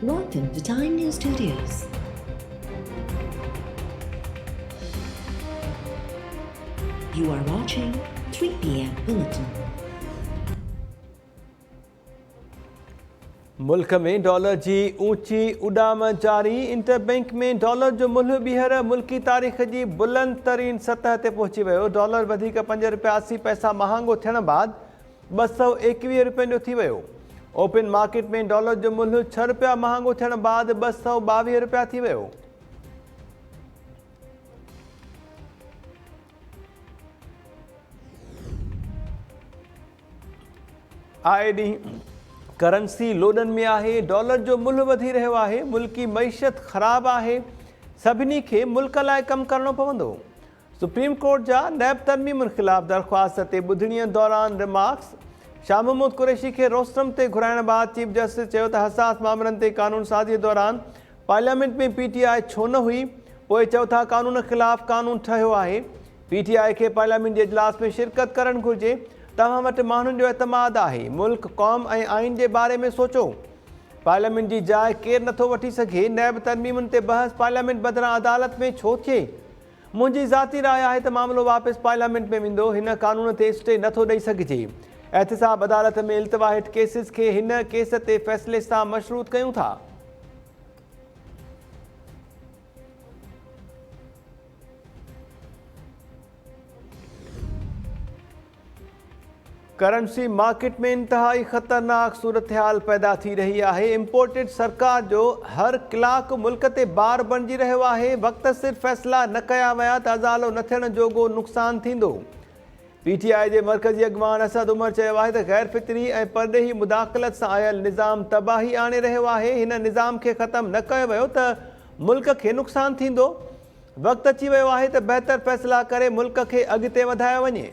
Welcome to Time News Studios. You are watching 3 p.m. Bulletin. मुल्क में dollar जी ऊंची उॾाम जारी। इंटरबैंक में डॉलर जो मुल्ह ॿीहर मुल्की तारीख़ जी बुलंद तरीन सतह ते पहुची वियो। डॉलर वधीक 5 रुपया 80 पैसा महांगो थियण बाद 221 रुपयनि जो थी वियो। ओपन मार्केट में डॉलर जो मुल्ह 6 रुपया महांगो थियण बाद 222 रुपया थी वियो। आए ॾींहुं करंसी लोडन में आहे। डॉलर जो मुल्ह वधी रहियो आहे। मुल्की मईशत ख़राब आहे। सभिनी खे मुल्क लाइ कमु करणो पवंदो। सुप्रीम कोर्ट जा नैब तरमीमुनि ख़िलाफ़ दरख़्वास्त ते ॿुधणीअ दौरान रिमार्क्स। शाह महमूद कुरैशी खे रोस्टम ते घुराइण बाद चीफ जस्टिस चयो त हसास मामलनि ते कानून साज़ीअ दौरान पार्लियामेंट में पीटीआई छो न हुई। पोइ चयो था कानून ख़िलाफ़ कानून ठहियो आहे। पीटीआई खे पार्लियामेंट जे इजलास में शिरकत करणु घुरिजे। तव्हां वटि माण्हुनि जो एतमाद आहे। मुल्क क़ौम ऐं आइन जे बारे में सोचो। पार्लियामेंट जी जाइ केरु नथो वठी सघे। नैब तरमीमुनि ते बहस पार्लियामेंट बदिरां अदालत में छो थिए। मुंहिंजी ज़ाती राय आहे त मामिलो वापसि पार्लियामेंट में वेंदो। हिन कानून ते स्टे नथो ॾेई सघिजे। एहतिसाब अदालत में इल्तवा हेठि केसिस खे हिन केस ते फ़ैसिले सां मशरूत कयूं था। करंसी मार्केट में इंतहाई ख़तरनाक सूरत हाल पैदा थी रही आहे। इम्पोर्टेड सरकार जो हर कलाक मुल्क ते बार बणिजी रहियो आहे। वक़्त सिर फ़ैसिला न कया विया त अज़ालो न थियण जोॻो नुक़सानु थींदो। पीटीआई जे मरकज़ी अॻवान असद उमर चयो आहे त गैर फितरी ऐं परॾेही मुदाख़लत सां आयल निज़ाम तबाही आणे रहियो आहे। हिन निज़ाम खे ख़तमु न कयो वियो त मुल्क खे नुक़सानु थींदो। वक़्तु अची वियो आहे त बहितर फ़ैसिला करे मुल्क खे अॻिते वधायो वञे।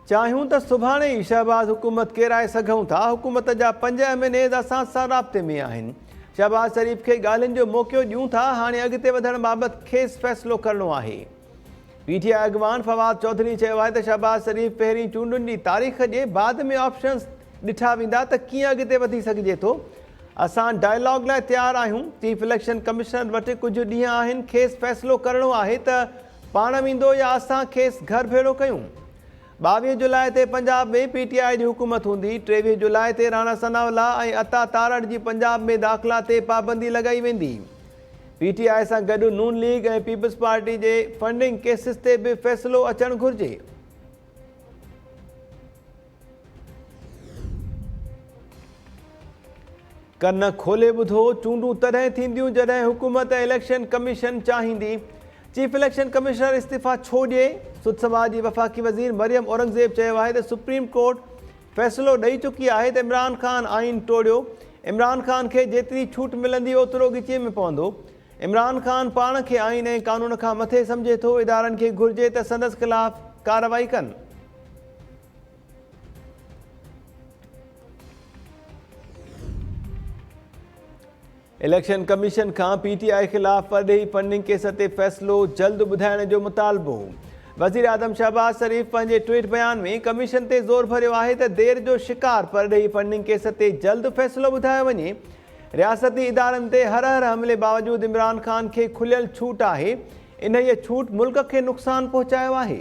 चाहियूं त सुभाणे ई शहबाज़ हुकूमत केराए सघूं था। हुकूमत जा 5 एमएनएज़ असां सां राब्ते में आहिनि। शहबाज़ शरीफ़ खे ॻाल्हियुनि जो मौक़ो ॾियूं था। हाणे अॻिते वधण बाबति खेसि फ़ैसिलो करणो आहे। पीटीआई अॻवान फवाद चौधरी चयो आहे त शहबाज़ शरीफ़ पहिरीं चूंडुनि जी तारीख़ जे बाद में ऑप्शन्स ॾिठा वेंदा त कीअं अॻिते वधी सघिजे थो। असां डायलॉग लाइ तयारु आहियूं। चीफ इलेक्शन कमिश्नर वटि कुझु ॾींहं आहिनि। खेसि फ़ैसिलो करणो आहे त पाण वेंदो या असां खेसि घर भेड़ो कयूं। 22 जुलाई ते पंजाब में पीटीआई जी हुकूमत हूंदी। 23 जुलाई ते राणा सनाउल्लाह ऐं अता तारड़ जी पंजाब में दाख़िला ते पाबंदी लॻाई वेंदी। पीटीआई सां गॾु नून लीग ऐं पीपल्स पार्टी जे फंडिंग केसिस ते बि फ़ैसिलो अचणु घुरिजे। कन खोले ॿुधो। चूंडूं तॾहिं थींदियूं जॾहिं हुकूमत इलेक्शन कमीशन चाहींदी। चीफ इलेक्शन कमिश्नर इस्तीफ़ा छो ॾिए। सुध समाज जी वफ़ाक़ी वज़ीर मरियम औरंगज़ेब चयो आहे त सुप्रीम कोर्ट फ़ैसिलो ॾेई चुकी आहे त इमरान ख़ान आइन टोड़ियो। इमरान ख़ान खे जेतिरी छूट मिलंदी ओतिरो ॻिचीअ में पवंदो। इमरान ख़ान पाण खे आइन ऐं कानून खां मथे सम्झे थो। इदारनि खे घुरिजे त संदसि ख़िलाफ़ कार्रवाई कनि। इलेक्शन कमीशन खां पीटीआई ख़िलाफ़ परॾेही फंडिंग केस ते फ़ैसिलो जल्द ॿुधाइण जो मुतालबो। वज़ीर आज़म शहबाज़ शरीफ़ पंहिंजे ट्वीट बयान में कमीशन ते ज़ोर भरियो आहे त देर जो शिकार परॾेही फंडिंग केस ते जल्द फ़ैसिलो ॿुधायो वञे। रियासती इदारनि ते हर हमले बावजूदि इमरान ख़ान खे खुलियल छूट आहे। इन छूट मुल्क खे नुक़सानु पहुचायो आहे।